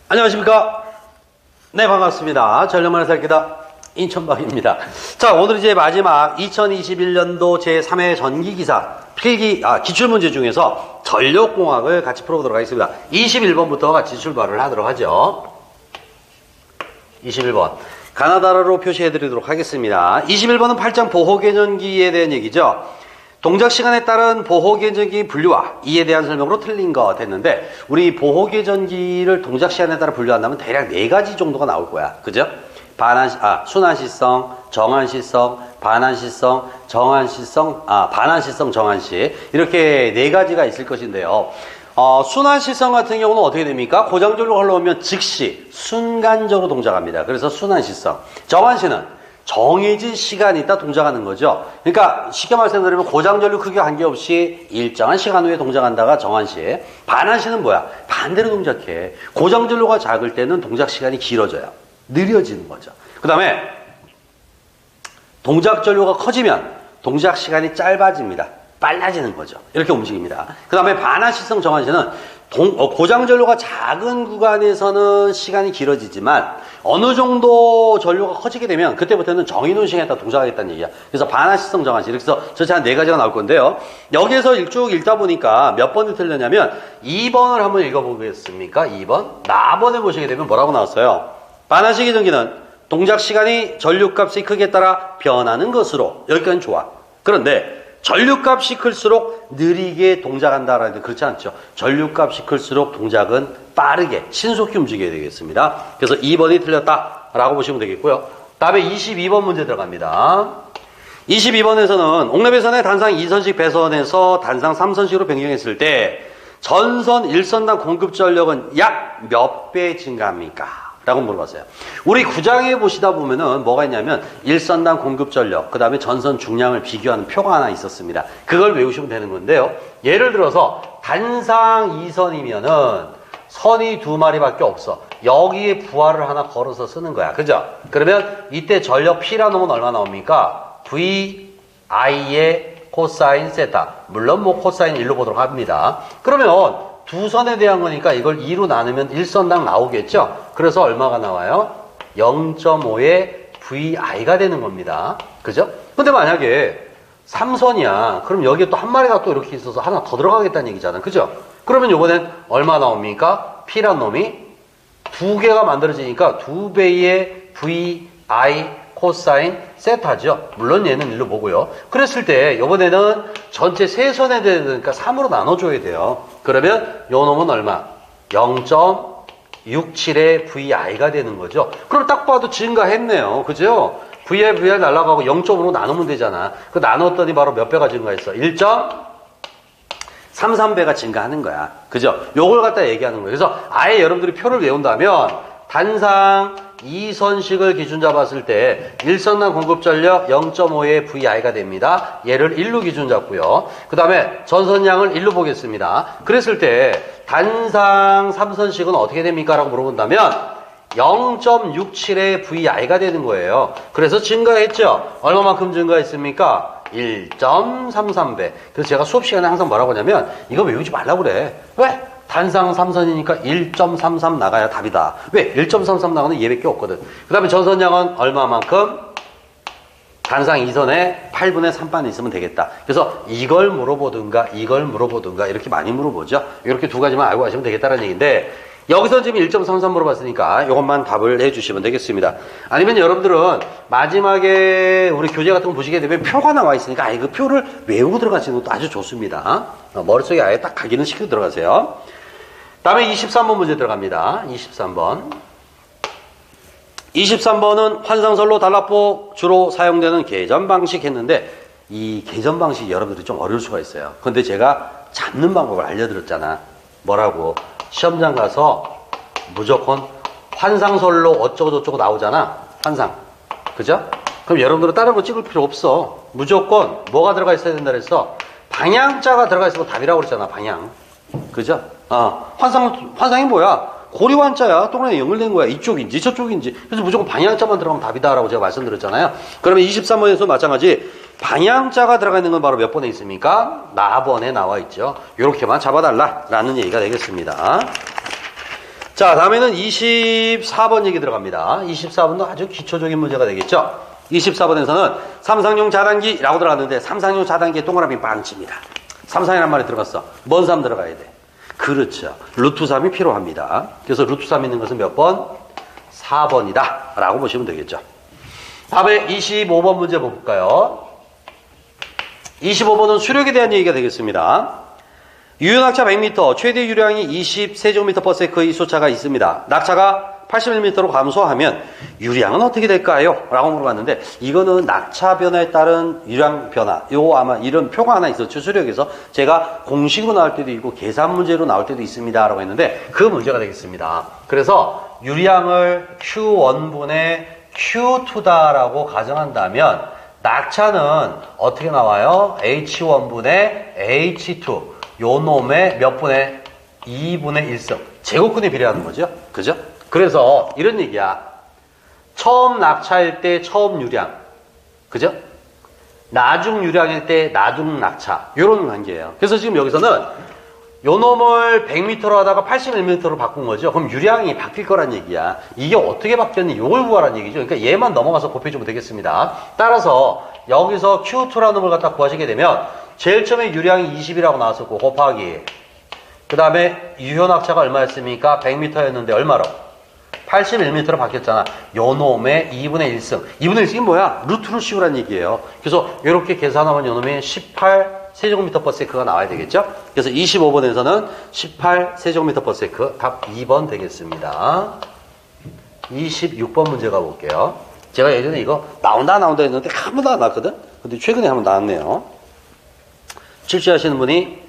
안녕하십니까. 네, 반갑습니다. 전력만을 살기다 인천박입니다. 자, 오늘 이제 마지막 2021년도 제3회 전기기사 기출문제 중에서 전력공학을 같이 풀어보도록 하겠습니다. 21번부터 같이 출발을 하도록 하죠. 21번. 가나다라로 표시해드리도록 하겠습니다. 21번은 8장 보호개전기에 대한 얘기죠. 동작시간에 따른 보호개전기 분류와 이에 대한 설명으로 틀린 거 됐는데, 우리 보호개전기를 동작시간에 따라 분류한다면 대략 4가지 정도가 나올 거야. 그죠? 순환시성, 정한시성, 반환시성, 정한시성, 반환시성, 정한시. 이렇게 4가지가 있을 것인데요. 순환시성 같은 경우는 어떻게 됩니까? 고장전류가 흘러오면 즉시, 순간적으로 동작합니다. 그래서 순환시성. 정한시는 정해진 시간이 있다 동작하는 거죠. 그러니까 쉽게 말씀드리면 고장전류 크기와 관계없이 일정한 시간 후에 동작한다가 정한시. 반환시는 뭐야? 반대로 동작해. 고장전류가 작을 때는 동작 시간이 길어져요. 느려지는 거죠. 그 다음에 동작전류가 커지면 동작 시간이 짧아집니다. 빨라지는 거죠. 이렇게 움직입니다. 그 다음에 반환시성 정한시는 고장전류가 작은 구간에서는 시간이 길어지지만 어느 정도 전류가 커지게 되면 그때부터는 정해놓은 시간에 따라 동작하겠다는 얘기야. 그래서 반환시성 정한시. 이렇게 해서 전체 한 4가지가 나올 건데요. 여기에서 쭉 읽다 보니까 몇 번이 틀렸냐면 2번을 한번 읽어보겠습니까? 2번. 나번에 보시게 되면 뭐라고 나왔어요? 반환시 계전기는 동작 시간이 전류값이 크기에 따라 변하는 것으로. 여기까지는 좋아. 그런데 전류값이 클수록 느리게 동작한다라는 데 그렇지 않죠. 전류값이 클수록 동작은 빠르게 신속히 움직여야 되겠습니다. 그래서 2번이 틀렸다라고 보시면 되겠고요. 다음에 22번 문제 들어갑니다. 22번에서는 옥내배선의 단상 2선식 배선에서 단상 3선식으로 변경했을 때 전선 1선당 공급 전력은 약 몇 배 증가합니까? 라고 물어봤어요. 우리 구장에 보시다 보면은 뭐가 있냐면 1선당 공급 전력, 그 다음에 전선 중량을 비교하는 표가 하나 있었습니다. 그걸 외우시면 되는 건데요. 예를 들어서 단상 2선이면은 선이 2마리밖에 없어. 여기에 부하를 하나 걸어서 쓰는 거야. 그죠? 그러면 이때 전력 P라 놓으면 얼마 나옵니까? VI의 코사인 세타. 물론 뭐 코사인 1로 보도록 합니다. 그러면 두 선에 대한 거니까 이걸 2로 나누면 1선당 나오겠죠? 그래서 얼마가 나와요? 0.5의 VI가 되는 겁니다. 그죠? 근데 만약에 3선이야. 그럼 여기에 또 한 마리가 또 이렇게 있어서 하나 더 들어가겠다는 얘기잖아. 그죠? 그러면 요번엔 얼마 나옵니까? P란 놈이 2개가 만들어지니까 2배의 VI 코사인 세타죠. 물론 얘는 1로 보고요. 그랬을 때 요번에는 전체 3선에 되니까 3으로 나눠줘야 돼요. 그러면 요 놈은 얼마? 0.67의 VI가 되는 거죠. 그럼 딱 봐도 증가했네요. 그죠? VI 날라가고 0.5로 나누면 되잖아. 그 나눴더니 바로 몇 배가 증가했어? 1.33배가 증가하는 거야. 그죠? 요걸 갖다 얘기하는 거예요. 그래서 아예 여러분들이 표를 외운다면 단상 2선식을 기준 잡았을 때 1선당 공급 전력 0.5의 VI가 됩니다. 얘를 1로 기준 잡고요. 그 다음에 전선량을 1로 보겠습니다. 그랬을 때 단상 3선식은 어떻게 됩니까? 라고 물어본다면 0.67의 VI가 되는 거예요. 그래서 증가했죠? 얼마만큼 증가했습니까? 1.33배. 그래서 제가 수업 시간에 항상 뭐라고 하냐면 이거 외우지 말라고 그래. 왜? 단상 3선이니까 1.33 나가야 답이다. 왜? 1.33 나가는 얘밖에 없거든. 그 다음에 전선량은 얼마만큼? 단상 2선에 8분의 3반 있으면 되겠다. 그래서 이걸 물어보든가 이렇게 많이 물어보죠. 이렇게 두 가지만 알고 가시면 되겠다는 얘기인데, 여기서 지금 1.33 물어봤으니까 이것만 답을 해주시면 되겠습니다. 아니면 여러분들은 마지막에 우리 교재 같은 거 보시게 되면 표가 나와 있으니까 아예 그 표를 외우고 들어가시는 것도 아주 좋습니다. 머릿속에 아예 딱 각인을 시키고 들어가세요. 다음에 23번 문제 들어갑니다. 23번은 환상선로 단락보 주로 사용되는 계전 방식 했는데, 이 계전 방식이 여러분들이 좀 어려울 수가 있어요. 근데 제가 잡는 방법을 알려드렸잖아. 뭐라고? 시험장 가서 무조건 환상선로 어쩌고저쩌고 나오잖아. 환상. 그죠? 그럼 여러분들은 다른 거 찍을 필요 없어. 무조건 뭐가 들어가 있어야 된다 그랬어? 방향자가 들어가 있으면 답이라고 그랬잖아. 방향. 그죠? 환상이 뭐야? 고리환자야. 동그라미 연결된 거야. 이쪽인지 저쪽인지. 그래서 무조건 방향자만 들어가면 답이다라고 제가 말씀드렸잖아요. 그러면 23번에서 마찬가지 방향자가 들어가 있는 건 바로 몇 번에 있습니까? 나번에 나와 있죠. 이렇게만 잡아달라 라는 얘기가 되겠습니다. 자, 다음에는 24번 얘기 들어갑니다. 24번도 아주 기초적인 문제가 되겠죠. 24번에서는 삼상용 자단기라고 들어갔는데 삼상용 자단기에 동그라미 빵칩니다. 삼상이란 말이 들어갔어. 뭔 3 들어가야 돼? 그렇죠. 루트 3이 필요합니다. 그래서 루트 3 있는 것은 몇 번? 4번이다 라고 보시면 되겠죠. 다음에 25번 문제 볼까요? 25번은 수력에 대한 얘기가 되겠습니다. 유효낙차 100m, 최대 유량이 20세제곱미터/s의 수차가 있습니다. 낙차가 81m로 감소하면 유량은 어떻게 될까요? 라고 물어봤는데, 이거는 낙차 변화에 따른 유량 변화, 아마 이런 표가 하나 있었죠. 수력에서 제가 공식으로 나올 때도 있고 계산 문제로 나올 때도 있습니다 라고 했는데, 그 문제가 되겠습니다. 그래서 유량을 Q1분의 Q2다라고 가정한다면 낙차는 어떻게 나와요? H1분의 H2, 요 놈의 몇 분의 2분의 1승 제곱근에 비례하는 거죠. 그죠? 그래서 이런 얘기야. 처음 낙차일 때 처음 유량, 그죠? 나중 유량일 때 나중 낙차, 요런 관계예요. 그래서 지금 여기서는 요 놈을 100m로 하다가 81m로 바꾼 거죠. 그럼 유량이 바뀔 거란 얘기야. 이게 어떻게 바뀌었니? 요걸 구하란 얘기죠. 그러니까 얘만 넘어가서 곱해주면 되겠습니다. 따라서 여기서 Q2라는 놈을 갖다 구하시게 되면 제일 처음에 유량이 20이라고 나왔었고 곱하기, 그 다음에 유효낙차가 얼마였습니까? 100m였는데 얼마로? 81m로 바뀌었잖아. 요 놈의 2분의 1승. 2분의 1승이 뭐야? 루트를 씌우란 얘기예요. 그래서 이렇게 계산하면 요 놈의 18세제곱미터/s가 나와야 되겠죠? 그래서 25번에서는 18세제곱미터/s, 답 2번 되겠습니다. 26번 문제 가볼게요. 제가 예전에 이거 나온다 했는데 한 번도 안 나왔거든? 근데 최근에 한번 나왔네요. 출제하시는 분이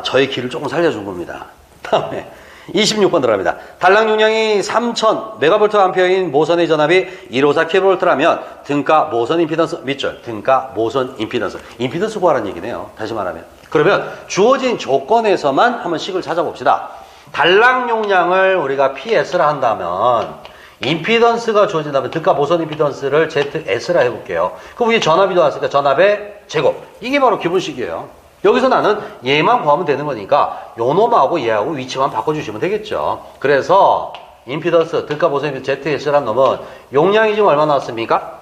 저의 길을 조금 살려준 겁니다. 다음에 26번 들어갑니다. 달랑 용량이 3000 메가볼트 암페어인 모선의 전압이 154 킬로볼트라면 등가 모선 임피던스 밑줄, 등가 모선 임피던스 구하라는 얘기네요. 다시 말하면. 그러면 주어진 조건에서만 한번 식을 찾아봅시다. 달랑 용량을 우리가 PS라 한다면 임피던스가 주어진다면 등가 모선 임피던스를 ZS라 해볼게요. 그럼 위에 전압이 나왔으니까 전압의 제곱. 이게 바로 기본식이에요. 여기서 나는 얘만 구하면 되는 거니까 요 놈하고 얘하고 위치만 바꿔주시면 되겠죠. 그래서 임피던스, 등가 모선 임피던스 ZS라는 놈은 용량이 지금 얼마 나왔습니까?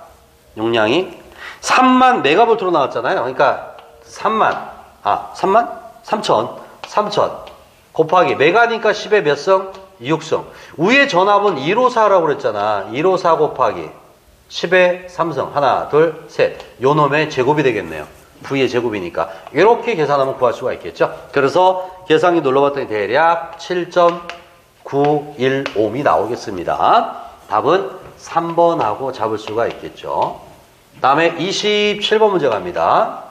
용량이 3만 메가볼트로 나왔잖아요. 그러니까 3천 곱하기 메가니까 10의 몇 승? 6승. 위에 전압은 154라고 그랬잖아. 154 곱하기 10의 3승. 하나, 둘, 셋. 요 놈의 제곱이 되겠네요. V의 제곱이니까. 이렇게 계산하면 구할 수가 있겠죠. 그래서 계산기 눌러봤더니 대략 7.915이 나오겠습니다. 답은 3번하고 잡을 수가 있겠죠. 다음에 27번 문제 갑니다.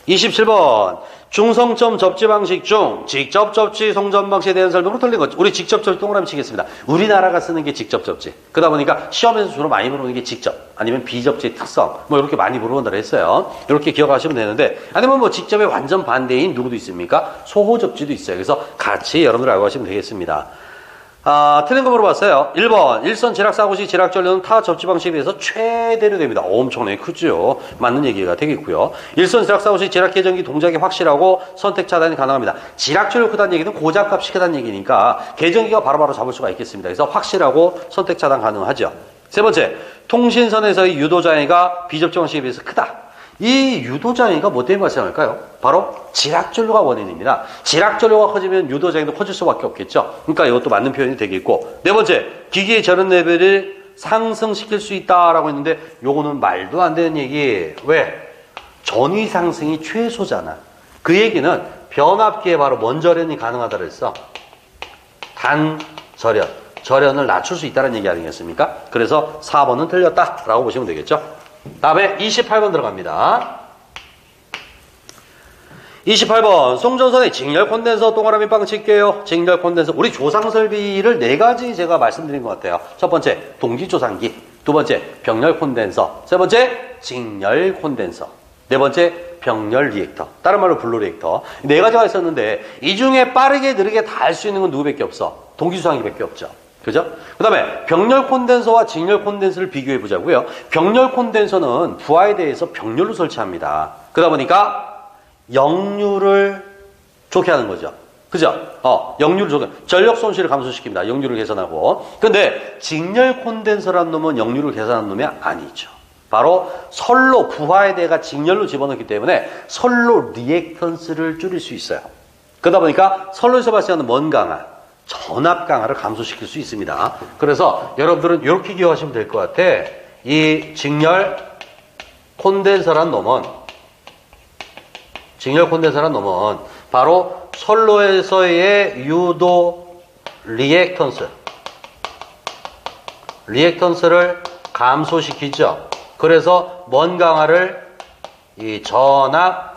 27번. 중성점 접지 방식 중 직접 접지 송전 방식에 대한 설명으로 틀린 것. 우리 직접 접지 동그라미 치겠습니다. 우리나라가 쓰는 게 직접 접지. 그러다 보니까 시험에서 주로 많이 물어보는 게 직접, 아니면 비접지의 특성, 뭐 이렇게 많이 물어본다고 했어요. 이렇게 기억하시면 되는데, 아니면 뭐 직접의 완전 반대인 누구도 있습니까? 소호 접지도 있어요. 그래서 같이 여러분들 알고 가시면 되겠습니다. 틀린 거 물어봤어요. 1번, 일선 지락사고시 지락전류는 타 접지 방식에 비해서 최대로 됩니다. 엄청나게 크죠. 맞는 얘기가 되겠고요. 일선 지락사고시 지락 계전기 동작이 확실하고 선택 차단이 가능합니다. 지락전류 크다는 얘기는 고작값이 크다는 얘기니까 계전기가 바로바로 잡을 수가 있겠습니다. 그래서 확실하고 선택 차단 가능하죠. 세 번째, 통신선에서의 유도장애가 비접지 방식에 비해서 크다. 이 유도장애가 뭐 때문에 발생할까요? 바로 지락전류가 원인입니다. 지락전류가 커지면 유도장애도 커질 수밖에 없겠죠. 그러니까 이것도 맞는 표현이 되겠고, 네 번째, 기기의 저런 레벨을 상승시킬 수 있다라고 했는데 요거는 말도 안 되는 얘기. 왜? 전위 상승이 최소잖아. 그 얘기는 변압기에 바로 뭔 절연이 가능하다고 했어? 단절연. 절연을 낮출 수 있다는 얘기 아니겠습니까? 그래서 4번은 틀렸다라고 보시면 되겠죠. 다음에 28번 들어갑니다. 28번 송전선의 직렬 콘덴서 동그라미 빵 칠게요. 직렬 콘덴서 우리 조상 설비를 4가지 제가 말씀드린 것 같아요. 첫 번째 동기 조상기, 두 번째 병렬 콘덴서, 세 번째 직렬 콘덴서, 네 번째 병렬 리액터, 다른 말로 블루 리액터. 4가지가 있었는데 이 중에 빠르게 느리게 다 할 수 있는 건 누구밖에 없어? 동기 조상기밖에 없죠. 그죠? 그 다음에 병렬 콘덴서와 직렬 콘덴서를 비교해 보자고요. 병렬 콘덴서는 부하에 대해서 병렬로 설치합니다. 그러다 보니까 역류를 좋게 하는 거죠. 그죠? 전력 손실을 감소시킵니다. 역류를 개선하고. 근데 직렬 콘덴서라는 놈은 역류를 개선하는 놈이 아니죠. 바로 선로 부하에 대가 직렬로 집어넣기 때문에 선로 리액턴스를 줄일 수 있어요. 그러다 보니까 선로에서 발생하는 먼 강하, 전압 강하를 감소시킬 수 있습니다. 그래서 여러분들은 이렇게 기억하시면 될 것 같아. 이 직렬 콘덴서란 놈은 바로 선로에서의 유도 리액턴스를 감소시키죠. 그래서 먼 강하를 이 전압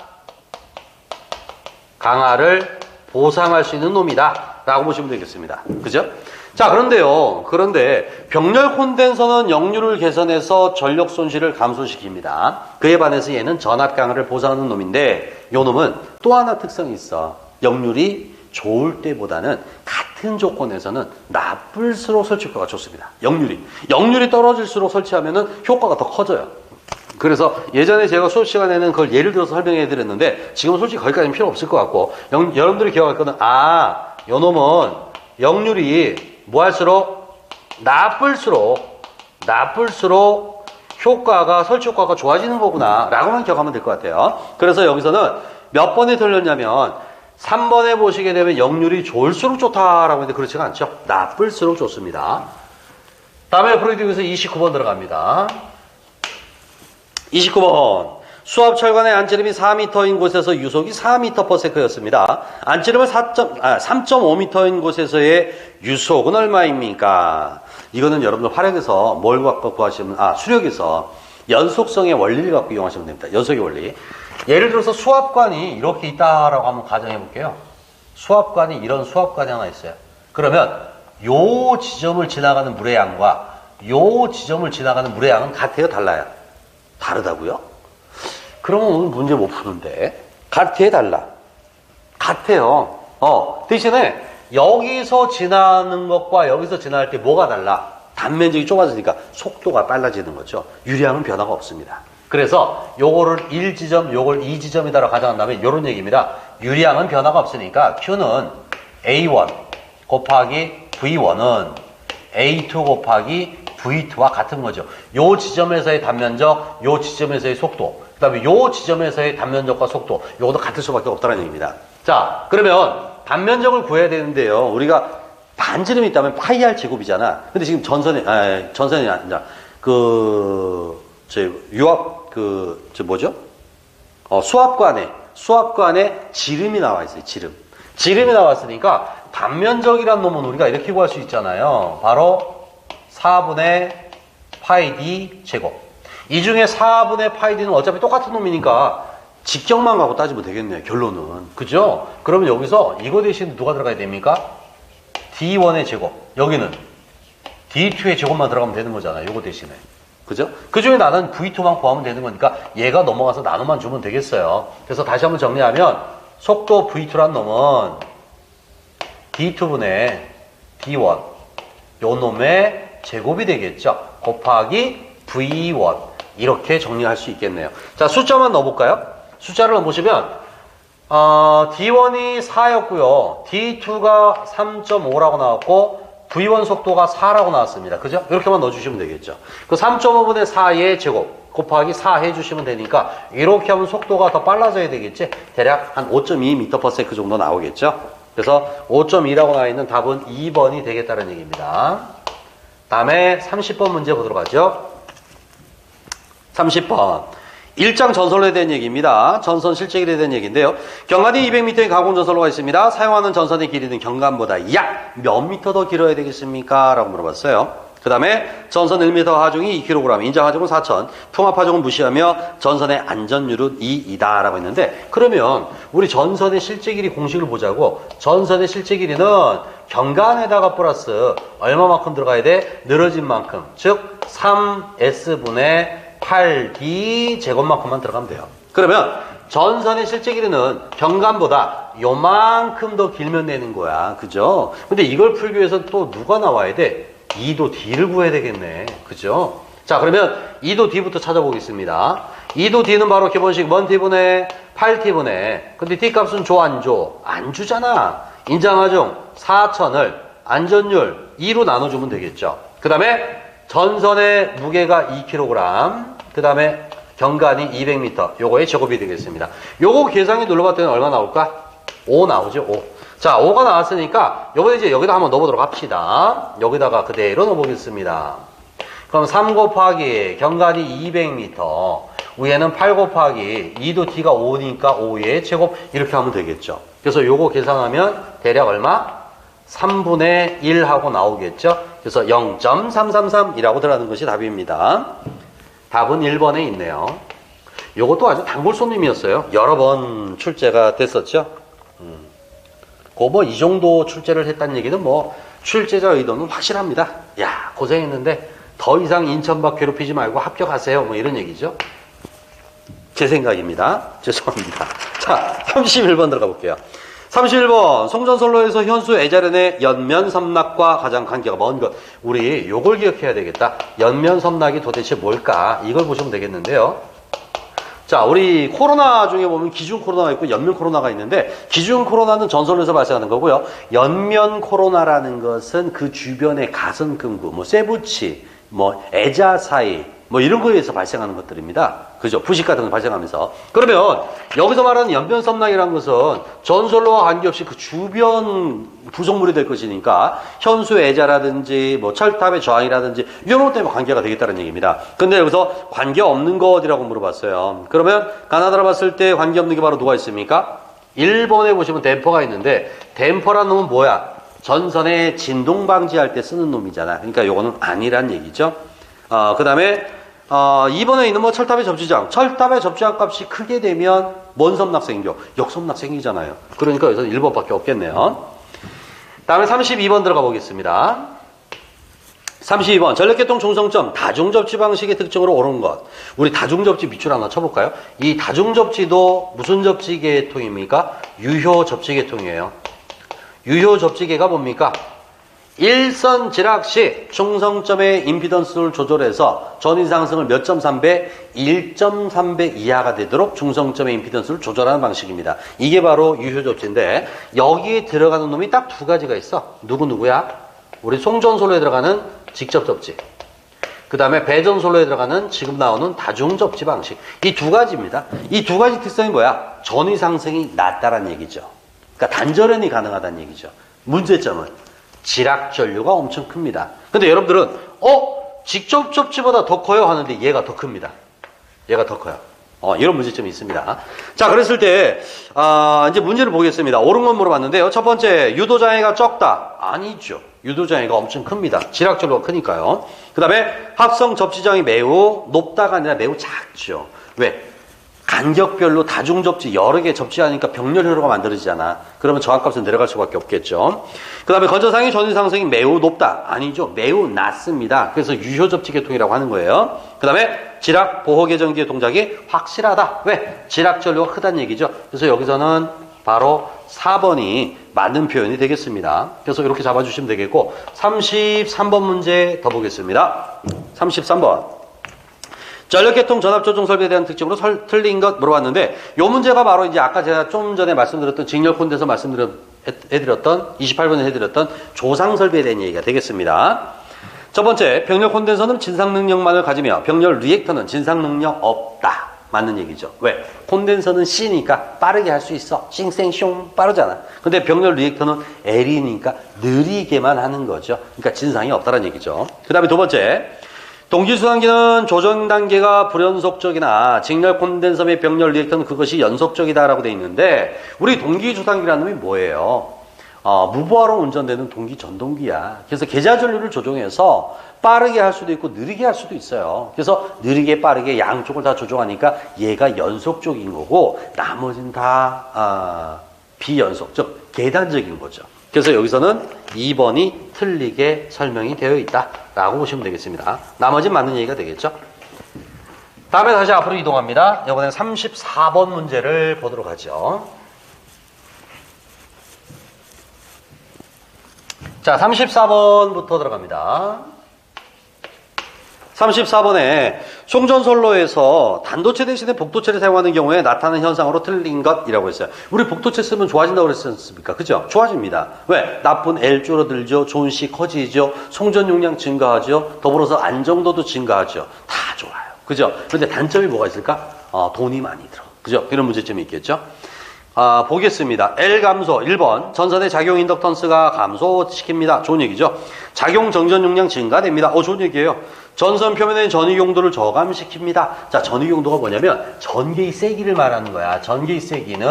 강하를 보상할 수 있는 놈이다 라고 보시면 되겠습니다. 그죠? 자, 그런데 병렬 콘덴서는 역류를 개선해서 전력 손실을 감소시킵니다. 그에 반해서 얘는 전압 강하를 보상하는 놈인데 요 놈은 또 하나 특성이 있어. 역률이 좋을 때보다는 같은 조건에서는 나쁠수록 설치 효과가 좋습니다. 역률이 떨어질수록 설치하면은 효과가 더 커져요. 그래서 예전에 제가 수업 시간에는 그걸 예를 들어서 설명해 드렸는데 지금은 솔직히 거기까지는 필요 없을 것 같고 여러분들이 기억할 거는 요 놈은 역률이 뭐 할수록 나쁠수록 설치 효과가 좋아지는 거구나 라고만 기억하면 될 것 같아요. 그래서 여기서는 몇 번에 틀렸냐면 3번에 보시게 되면 역률이 좋을수록 좋다라고 했는데 그렇지가 않죠. 나쁠수록 좋습니다. 다음에 프로듀서에서 29번 들어갑니다. 29번. 수압철관의 안찌름이 4m인 곳에서 유속이 4m/s였습니다. 안찌름은 3.5m인 곳에서의 유속은 얼마입니까? 이거는 여러분들 화력에서 뭘 갖고 구하시면, 수력에서 연속성의 원리를 갖고 이용하시면 됩니다. 연속의 원리. 예를 들어서 수압관이 이렇게 있다라고 한번 가정해 볼게요. 이런 수압관이 하나 있어요. 그러면 요 지점을 지나가는 물의 양과 요 지점을 지나가는 물의 양은 같아요, 달라요? 다르다고요? 그러면 오늘 문제 못 푸는데. 같아요, 달라? 같아요. 대신에 여기서 지나는 것과 여기서 지나갈 때 뭐가 달라? 단면적이 좁아지니까 속도가 빨라지는 거죠. 유량은 변화가 없습니다. 그래서 요거를 1지점, 요걸 2지점이다라고 가정한다면 이런 얘기입니다. 유량은 변화가 없으니까 Q는 A1 곱하기 V1은 A2 곱하기 V2와 같은 거죠. 요 지점에서의 단면적, 요 지점에서의 속도, 그 다음에 요 지점에서의 단면적과 속도, 요것도 같을 수밖에 없다는 얘기입니다. 자, 그러면 단면적을 구해야 되는데요. 우리가 반지름이 있다면 파이 R 제곱이잖아. 근데 지금 전선이 아니라, 수압관에 지름이 나와 있어요, 지름이 나왔으니까 단면적이란 놈은 우리가 이렇게 구할 수 있잖아요. 바로 4분의 파이 D 제곱. 이 중에 4분의 파이 D는 어차피 똑같은 놈이니까 직경만 갖고 따지면 되겠네요, 결론은. 그죠? 그러면 여기서 이거 대신 누가 들어가야 됩니까? D1의 제곱. 여기는 D2의 제곱만 들어가면 되는 거잖아요, 요거 대신에. 그죠? 그 중에 나는 V2만 구하면 되는 거니까 얘가 넘어가서 나눠만 주면 되겠어요. 그래서 다시 한번 정리하면 속도 V2란 놈은 D2분의 D1 요 놈의 제곱이 되겠죠. 곱하기 V1 이렇게 정리할 수 있겠네요. 자, 숫자만 넣어볼까요? 숫자를 넣어보시면 D1이 4였고요. D2가 3.5라고 나왔고 V1 속도가 4라고 나왔습니다. 그죠? 이렇게만 넣어주시면 되겠죠. 그 3.5분의 4의 제곱 곱하기 4 해주시면 되니까 이렇게 하면 속도가 더 빨라져야 되겠지? 대략 한 5.2m/s 정도 나오겠죠? 그래서 5.2라고 나와 있는 답은 2번이 되겠다는 얘기입니다. 다음에 30번 문제 보도록 하죠. 30번. 일장 전선로에 대한 얘기입니다. 전선 실제 길이에 대한 얘기인데요. 경관이 200m의 가공 전선로가 있습니다. 사용하는 전선의 길이는 경관보다 약 몇 미터 더 길어야 되겠습니까? 라고 물어봤어요. 그 다음에 전선 1m 하중이 2kg, 인장 하중은 4,000, 통합 하중은 무시하며 전선의 안전율은 2이다 라고 했는데, 그러면 우리 전선의 실제 길이 공식을 보자고. 전선의 실제 길이는 경관에다가 플러스 얼마만큼 들어가야 돼? 늘어진 만큼, 즉 3S분의 8D 제곱만큼만 들어가면 돼요. 그러면 전선의 실제 길이는 경관보다 요만큼 더 길면 되는 거야. 그죠? 근데 이걸 풀기 위해서 또 누가 나와야 돼? 2도 D를 구해야 되겠네. 그죠? 자, 그러면 2도 D부터 찾아보겠습니다. 2도 D는 바로 기본식 1T분의 8T분의, 근데 D 값은 줘, 안 줘? 안 주잖아. 인장하중 4,000을 안전율 2로 나눠주면 되겠죠. 그 다음에 전선의 무게가 2kg, 그 다음에 경간이 200m, 요거의 제곱이 되겠습니다. 요거 계산기 눌러봤더니 얼마 나올까? 5 나오죠, 5. 자, 5가 나왔으니까 요번에 이제 여기다 한번 넣어보도록 합시다. 여기다가 그대로 넣어보겠습니다. 그럼 3 곱하기 경간이 200m, 위에는 8 곱하기 2도 t가 5니까 5의 제곱, 이렇게 하면 되겠죠. 그래서 요거 계산하면 대략 얼마? 3분의 1 하고 나오겠죠. 그래서 0.333이라고 들어가는 것이 답입니다. 답은 1번에 있네요. 요것도 아주 단골 손님이었어요. 여러 번 출제가 됐었죠. 이 정도 출제를 했다는 얘기는 뭐 출제자 의도는 확실합니다. 야, 고생했는데 더 이상 인천 밖 괴롭히지 말고 합격하세요. 뭐 이런 얘기죠. 제 생각입니다. 죄송합니다. 자, 31번 들어가 볼게요. 31번 송전선로에서 현수 애자련의 연면섬락과 가장 관계가 먼 것. 우리 요걸 기억해야 되겠다. 연면섬락이 도대체 뭘까? 이걸 보시면 되겠는데요. 자, 우리 코로나 중에 보면 기중 코로나가 있고 연면 코로나가 있는데, 기중 코로나는 전선로에서 발생하는 거고요. 연면 코로나라는 것은 그 주변의 가선근구, 뭐 쇠붙이, 뭐 애자 사이, 뭐 이런 거에 의해서 발생하는 것들입니다. 그죠? 부식 같은 거 발생하면서. 그러면 여기서 말하는 연변섬락이라는 것은 전선로와 관계없이 그 주변 부속물이 될 것이니까 현수 애자라든지 뭐 철탑의 저항이라든지 이런 것 때문에 관계가 되겠다는 얘기입니다. 근데 여기서 관계없는 것이라고 물어봤어요. 그러면 가나다라 봤을 때 관계없는 게 바로 누가 있습니까? 1번에 보시면 댐퍼가 있는데, 댐퍼라는 놈은 뭐야? 전선에 진동 방지할 때 쓰는 놈이잖아. 그러니까 요거는 아니란 얘기죠. 그 다음에 2번에 있는 뭐 철탑의 접지장. 철탑의 접지장 값이 크게 되면 뭔 섬락 생겨? 역섬락 생기잖아요. 그러니까 여기서는 1번밖에 없겠네요. 다음에 32번 들어가 보겠습니다. 32번 전력계통 중성점 다중접지 방식의 특징으로 옳은 것. 우리 다중접지 밑줄 하나 쳐볼까요? 이 다중접지도 무슨 접지계통입니까? 유효접지계통이에요. 유효접지계가 뭡니까? 일선 지락 시 중성점의 임피던스를 조절해서 전위 상승을 몇 점 3배? 1.3배 이하가 되도록 중성점의 임피던스를 조절하는 방식입니다. 이게 바로 유효접지인데, 여기에 들어가는 놈이 딱 두 가지가 있어. 누구야? 우리 송전솔로에 들어가는 직접접지, 그 다음에 배전솔로에 들어가는 지금 나오는 다중접지 방식. 이 두 가지입니다. 이 두 가지 특성이 뭐야? 전위 상승이 낮다는 얘기죠. 그러니까 단절연이 가능하다는 얘기죠. 문제점은 지락 전류가 엄청 큽니다. 근데 여러분들은 직접 접지보다 더 커요 하는데 얘가 더 큽니다. 얘가 더 커요. 이런 문제점이 있습니다. 자, 그랬을 때 이제 문제를 보겠습니다. 옳은 건 물어봤는데요. 첫 번째, 유도장애가 적다. 아니죠. 유도장애가 엄청 큽니다. 지락 전류가 크니까요. 그 다음에 합성 접지장이 매우 높다가 아니라 매우 작죠. 왜? 간격별로 다중접지 여러 개 접지하니까 병렬 회로가 만들어지잖아. 그러면 저항값은 내려갈 수밖에 없겠죠. 그 다음에 건조상의 전위 상승이 매우 높다. 아니죠. 매우 낮습니다. 그래서 유효접지 계통이라고 하는 거예요. 그 다음에 지락 보호 계정기의 동작이 확실하다. 왜? 지락 전류가 크다는 얘기죠. 그래서 여기서는 바로 4번이 맞는 표현이 되겠습니다. 그래서 이렇게 잡아주시면 되겠고, 33번 문제 더 보겠습니다. 33번. 전력계통 전압조정 설비에 대한 특징으로 틀린 것 물어봤는데, 요 문제가 바로 이제 아까 제가 좀 전에 말씀드렸던 직렬 콘덴서 해드렸던 28번에 해드렸던 조상 설비에 대한 얘기가 되겠습니다. 첫 번째, 병렬 콘덴서는 진상 능력만을 가지며 병렬 리액터는 진상 능력 없다. 맞는 얘기죠. 왜? 콘덴서는 C니까 빠르게 할 수 있어. 싱생숑 빠르잖아. 근데 병렬 리액터는 L이니까 느리게만 하는 거죠. 그러니까 진상이 없다는 얘기죠. 그 다음에 두 번째, 동기수단기는 조정 단계가 불연속적이나 직렬 콘덴서 및 병렬 리액터는 그것이 연속적이다라고 되어 있는데, 우리 동기주단기라는 놈이 뭐예요? 무보화로 운전되는 동기 전동기야. 그래서 계좌전류를 조정해서 빠르게 할 수도 있고 느리게 할 수도 있어요. 그래서 느리게 빠르게 양쪽을 다 조정하니까 얘가 연속적인 거고, 나머지는 다 비연속적, 계단적인 거죠. 그래서 여기서는 2번이 틀리게 설명이 되어 있다라고 보시면 되겠습니다. 나머지는 맞는 얘기가 되겠죠. 다음에 다시 앞으로 이동합니다. 이번엔 34번 문제를 보도록 하죠. 자, 34번부터 들어갑니다. 34번에 송전선로에서 단도체 대신에 복도체를 사용하는 경우에 나타나는 현상으로 틀린 것이라고 했어요. 우리 복도체 쓰면 좋아진다고 그랬지 않습니까? 그죠? 좋아집니다. 왜? 나쁜 L 줄어들죠. 좋은 C 커지죠. 송전 용량 증가하죠. 더불어서 안정도도 증가하죠. 다 좋아요. 그죠? 그런데 단점이 뭐가 있을까? 돈이 많이 들어. 그죠? 이런 문제점이 있겠죠? 보겠습니다. L 감소 1번 전선의 작용 인덕턴스가 감소시킵니다. 좋은 얘기죠. 작용 정전 용량 증가됩니다. 좋은 얘기예요. 전선 표면의 전위 용도를 저감시킵니다. 자, 전위 용도가 뭐냐면 전개의 세기를 말하는 거야. 전개의 세기는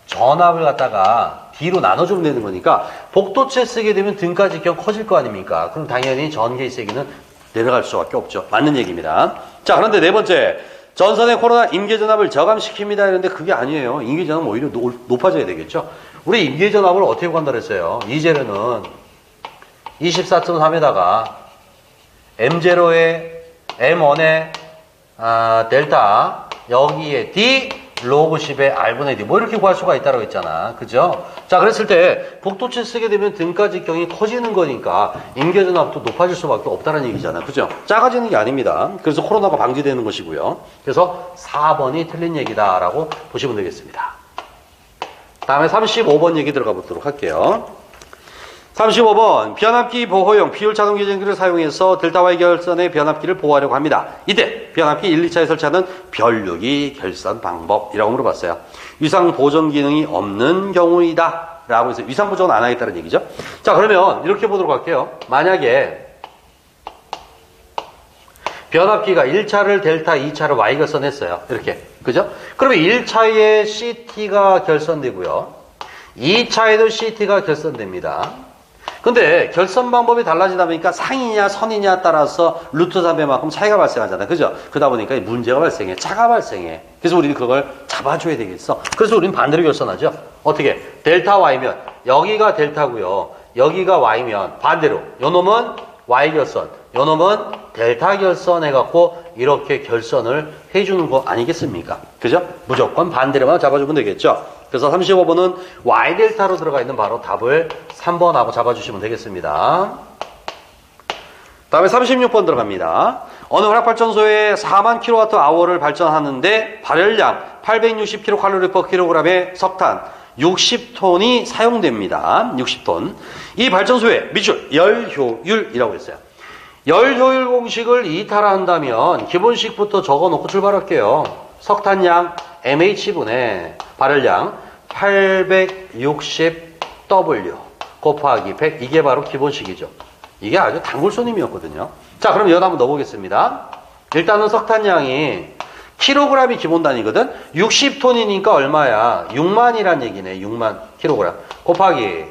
전압을 갖다가 D로 나눠주면 되는 거니까 복도체 쓰게 되면 등가직경 커질 거 아닙니까? 그럼 당연히 전개의 세기는 내려갈 수밖에 없죠. 맞는 얘기입니다. 자, 그런데 네 번째 전선의 코로나 임계전압을 저감시킵니다. 이런데 그게 아니에요. 임계전압은 오히려 높아져야 되겠죠. 우리 임계전압을 어떻게 구한다 그랬어요? 이 재료는 24.3에다가 M0에 M1에 델타 여기에 D 로그 10에 R분의 D 뭐 이렇게 구할 수가 있다고 했잖아. 그죠? 자, 그랬을 때 복도체 쓰게 되면 등가직경이 커지는 거니까 임계전압도 높아질 수밖에 없다는 얘기잖아. 그죠? 작아지는 게 아닙니다. 그래서 코로나가 방지되는 것이고요. 그래서 4번이 틀린 얘기다라고 보시면 되겠습니다. 다음에 35번 얘기 들어가 보도록 할게요. 35번 변압기 보호용 비율 자동 계전기를 사용해서 델타 Y 결선의 변압기를 보호하려고 합니다. 이때 변압기 1, 2차에 설치하는 변류기 결선 방법이라고 물어봤어요. 위상 보정 기능이 없는 경우이다 라고 해서 위상 보정은 안 하겠다는 얘기죠. 자, 그러면 이렇게 보도록 할게요. 만약에 변압기가 1차를 델타, 2차를 Y 결선했어요. 이렇게. 그죠? 그러면 1차에 CT가 결선되고요. 2차에도 CT가 결선됩니다. 근데 결선 방법이 달라지다 보니까 상이냐 선이냐 따라서 루트 3배만큼 차이가 발생하잖아요. 그죠? 그러다 보니까 문제가 발생해. 차가 발생해. 그래서 우리는 그걸 잡아줘야 되겠어. 그래서 우리는 반대로 결선하죠. 어떻게? 델타 Y면 여기가 델타고요. 여기가 Y면 반대로. 요 놈은 Y 결선. 요 놈은 델타 결선 해갖고 이렇게 결선을 해주는 거 아니겠습니까? 그죠? 무조건 반대로만 잡아주면 되겠죠? 그래서 35번은 Y델타로 들어가 있는 바로 답을 3번하고 잡아주시면 되겠습니다. 다음에 36번 들어갑니다. 어느 화력발전소에 4만 kWh를 발전하는데 발열량 860kcal/kg의 석탄 60톤이 사용됩니다. 60톤. 이 발전소의 미출 열효율이라고 했어요. 열효율 공식을 이탈한다면 기본식부터 적어놓고 출발할게요. 석탄량 MH분의 발열량 860W 곱하기 100 이게 바로 기본식이죠. 이게 아주 단골손님이었거든요. 자, 그럼 여기다 한번 넣어보겠습니다. 일단은 석탄량이 킬로그램이 기본 단위거든. 60톤이니까 얼마야? 6만이란 얘기네. 6만 킬로그램 곱하기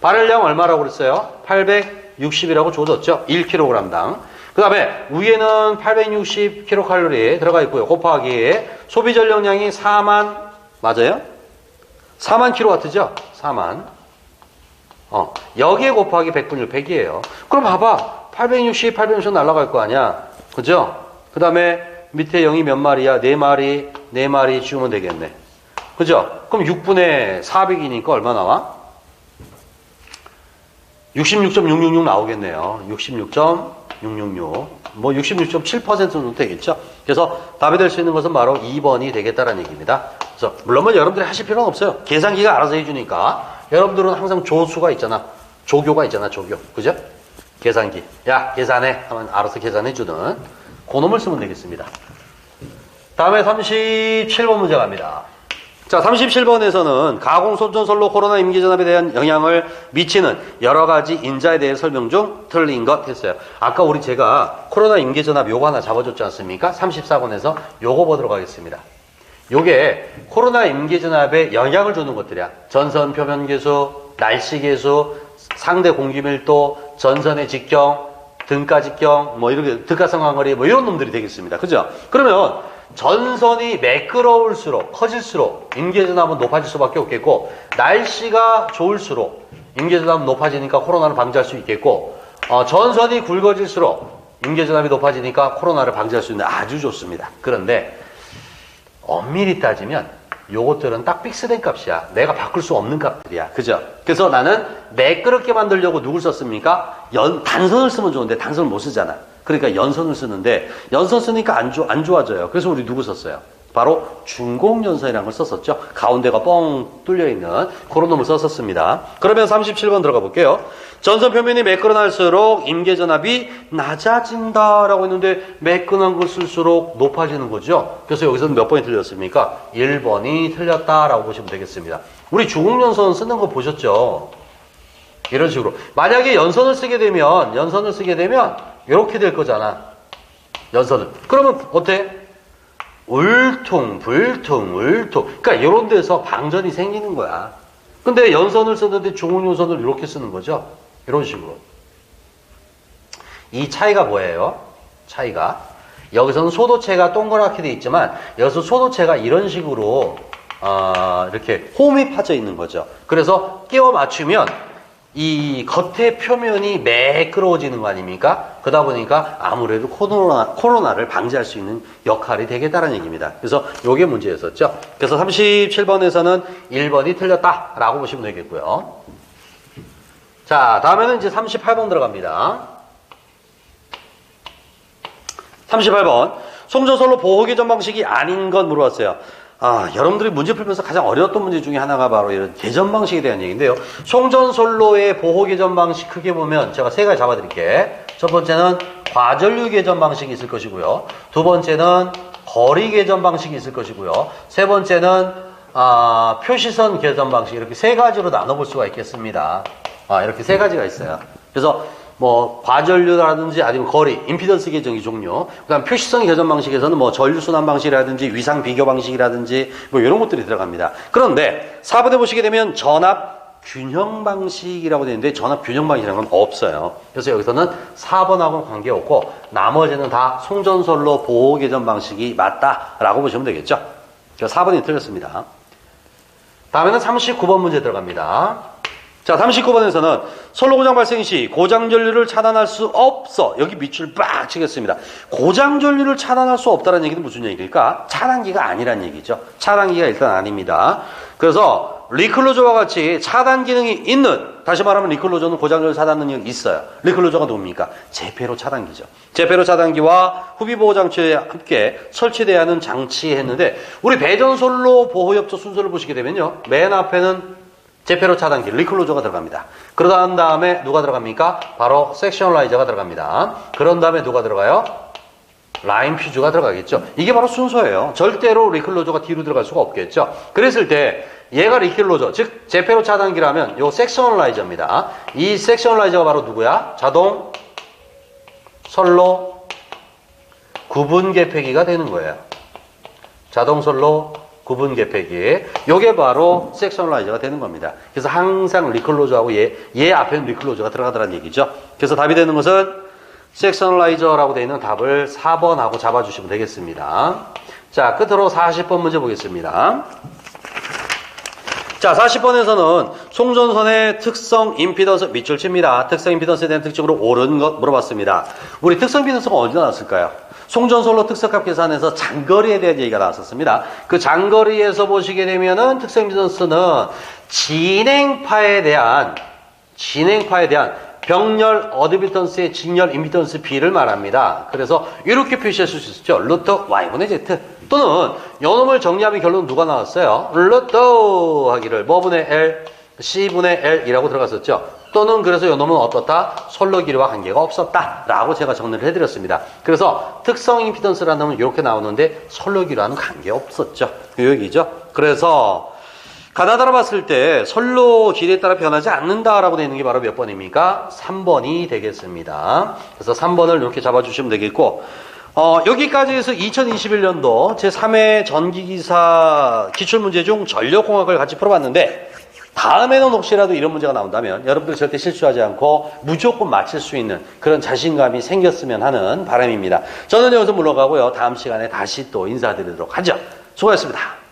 발열량 얼마라고 그랬어요? 860이라고 줘줬죠. 1kg당. 그 다음에 위에는 860kcal 들어가 있고요. 곱하기 소비 전력량이 4만 맞아요? 4만 kW죠? 4만. 여기에 곱하기 100분의 100이에요. 그럼 봐봐. 860 날아갈 거 아니야. 그죠? 그 다음에 밑에 0이 몇 마리야? 4마리, 4마리 지우면 되겠네. 그죠? 그럼 6분의 400이니까 얼마 나와? 66.666 나오겠네요. 66.666. 뭐 66.7% 정도 되겠죠? 그래서 답이 될 수 있는 것은 바로 2번이 되겠다는 얘기입니다. 그래서 물론 여러분들이 하실 필요는 없어요. 계산기가 알아서 해주니까. 여러분들은 항상 조수가 있잖아. 조교가 있잖아. 조교. 그죠? 계산기. 야, 계산해. 하면 알아서 계산해주는 그놈을 쓰면 되겠습니다. 다음에 37번 문제 갑니다. 자, 37번에서는 가공손전선로 코로나 임계전압에 대한 영향을 미치는 여러 가지 인자에 대해 설명 중 틀린 것 했어요. 아까 제가 코로나 임계전압 요거 하나 잡아줬지 않습니까? 34번에서 요거 보도록 하겠습니다. 요게 코로나 임계전압에 영향을 주는 것들이야. 전선 표면 계수, 날씨 계수, 상대 공기밀도, 전선의 직경, 등가 직경, 뭐 이렇게 등가 상황거리 뭐 이런 놈들이 되겠습니다. 그죠? 그러면 전선이 매끄러울수록 커질수록 임계전압은 높아질 수밖에 없겠고, 날씨가 좋을수록 임계전압은 높아지니까 코로나를 방지할 수 있겠고, 전선이 굵어질수록 임계전압이 높아지니까 코로나를 방지할 수 있는 아주 좋습니다. 그런데 엄밀히 따지면 요것들은 딱 픽스된 값이야. 내가 바꿀 수 없는 값들이야. 그죠? 그래서 나는 매끄럽게 만들려고 누굴 썼습니까? 단선을 쓰면 좋은데 단선을 못 쓰잖아. 그러니까 연선을 쓰는데 연선 쓰니까 안 좋아져요. 그래서 우리 누구 썼어요? 바로 중공연선이라는 걸 썼었죠. 가운데가 뻥 뚫려있는 그런 놈을 썼었습니다. 그러면 37번 들어가 볼게요. 전선 표면이 매끈할수록 임계전압이 낮아진다라고 했는데 매끈한 걸 쓸수록 높아지는 거죠. 그래서 여기서는 몇 번이 틀렸습니까? 1번이 틀렸다라고 보시면 되겠습니다. 우리 중공연선 쓰는 거 보셨죠? 이런 식으로. 만약에 연선을 쓰게 되면 이렇게 될 거잖아. 연선을. 그러면 어때? 울퉁, 불퉁, 울퉁. 그러니까 이런 데서 방전이 생기는 거야. 근데 연선을 쓰는데 중공연선을 이렇게 쓰는 거죠. 이런 식으로. 이 차이가 뭐예요? 차이가. 여기서는 소도체가 동그랗게 돼 있지만 여기서 소도체가 이런 식으로 이렇게 홈이 파져 있는 거죠. 그래서 끼워 맞추면 이 겉의 표면이 매끄러워지는 거 아닙니까? 그러다 보니까 아무래도 코로나를 방지할 수 있는 역할이 되겠다는 얘기입니다. 그래서 요게 문제였었죠. 그래서 37번에서는 1번이 틀렸다라고 보시면 되겠고요. 자, 다음에는 이제 38번 들어갑니다. 38번. 송전선로 보호개전 방식이 아닌 건 물어봤어요. 여러분들이 문제 풀면서 가장 어려웠던 문제 중에 하나가 바로 이런 개전 방식에 대한 얘기인데요. 송전선로의 보호 개전 방식 크게 보면 제가 세 가지 잡아드릴게. 첫 번째는 과전류 개전 방식이 있을 것이고요. 두 번째는 거리 개전 방식이 있을 것이고요. 세 번째는 표시선 개전 방식, 이렇게 세 가지로 나눠볼 수가 있겠습니다. 이렇게 세 가지가 있어요. 그래서 뭐 과전류라든지 아니면 거리, 임피던스 계정의 종류, 그다음 표시성 개전 방식에서는 뭐 전류 순환 방식이라든지 위상 비교 방식이라든지 뭐 이런 것들이 들어갑니다. 그런데 4번에 보시게 되면 전압 균형 방식이라고 되어 있는데 전압 균형 방식이라는 건 없어요. 그래서 여기서는 4번하고는 관계없고 나머지는 다 송전선로 보호 개전 방식이 맞다라고 보시면 되겠죠. 그래서 4번이 틀렸습니다. 다음에는 39번 문제 들어갑니다. 자, 39번에서는 선로 고장 발생 시 고장 전류를 차단할 수 없어. 여기 밑줄 빡 치겠습니다. 고장 전류를 차단할 수 없다는 얘기는 무슨 얘기일까? 차단기가 아니란 얘기죠. 차단기가 일단 아닙니다. 그래서 리클로저와 같이 차단 기능이 있는, 다시 말하면 리클로저는 고장 전류 차단 능력이 있어요. 리클로저가 뭡니까? 제페로 차단기죠. 제페로 차단기와 후비 보호 장치에 함께 설치되어야 하는 장치했는데 우리 배전선로 보호 협조 순서를 보시게 되면요. 맨 앞에는 제페로 차단기, 리클로저가 들어갑니다. 그러한 다음에 누가 들어갑니까? 바로 섹셔널라이저가 들어갑니다. 그런 다음에 누가 들어가요? 라인 퓨즈가 들어가겠죠. 이게 바로 순서예요. 절대로 리클로저가 뒤로 들어갈 수가 없겠죠. 그랬을 때 얘가 리클로저, 즉 제페로 차단기라면 요 섹셔널라이저입니다. 이 섹셔널라이저가 바로 누구야? 자동 선로 구분 개폐기가 되는 거예요. 자동 선로 구분 개폐기. 요게 바로 섹셔널라이저가 되는 겁니다. 그래서 항상 리클로저하고 얘 앞에는 리클로저가 들어가더라는 얘기죠. 그래서 답이 되는 것은 섹셔널라이저라고 되어 있는 답을 4번하고 잡아주시면 되겠습니다. 자, 끝으로 40번 문제 보겠습니다. 자, 40번에서는 송전선의 특성 임피던스 밑줄 칩니다. 특성 임피던스에 대한 특징으로 옳은 것 물어봤습니다. 우리 특성 임피던스가 어디다 나왔을까요? 송전선로 특성값 계산에서 장거리에 대한 얘기가 나왔었습니다. 그 장거리에서 보시게 되면은 특성 임피던스는 진행파에 대한 병렬 어드미턴스의 직렬 임피던스 B를 말합니다. 그래서 이렇게 표시하실 수 있죠. 루트 Y분의 Z. 또는 요놈을 정리하면 결론 누가 나왔어요? 루트 하기를 뭐분의 L, C분의 L이라고 들어갔었죠. 또는 그래서 요놈은 어떻다? 선로 길이와 관계가 없었다 라고 제가 정리를 해드렸습니다. 그래서 특성 임피던스라는 놈은 이렇게 나오는데 선로 길이와는 관계가 없었죠. 그 얘기죠. 그래서 가나다라 봤을 때 선로 길이에 따라 변하지 않는다라고 되어 있는 게 바로 몇 번입니까? 3번이 되겠습니다. 그래서 3번을 이렇게 잡아주시면 되겠고, 여기까지 해서 2021년도 제3회 전기기사 기출문제 중 전력공학을 같이 풀어봤는데, 다음에는 혹시라도 이런 문제가 나온다면 여러분들 절대 실수하지 않고 무조건 맞힐 수 있는 그런 자신감이 생겼으면 하는 바람입니다. 저는 여기서 물러가고요. 다음 시간에 다시 또 인사드리도록 하죠. 수고하셨습니다.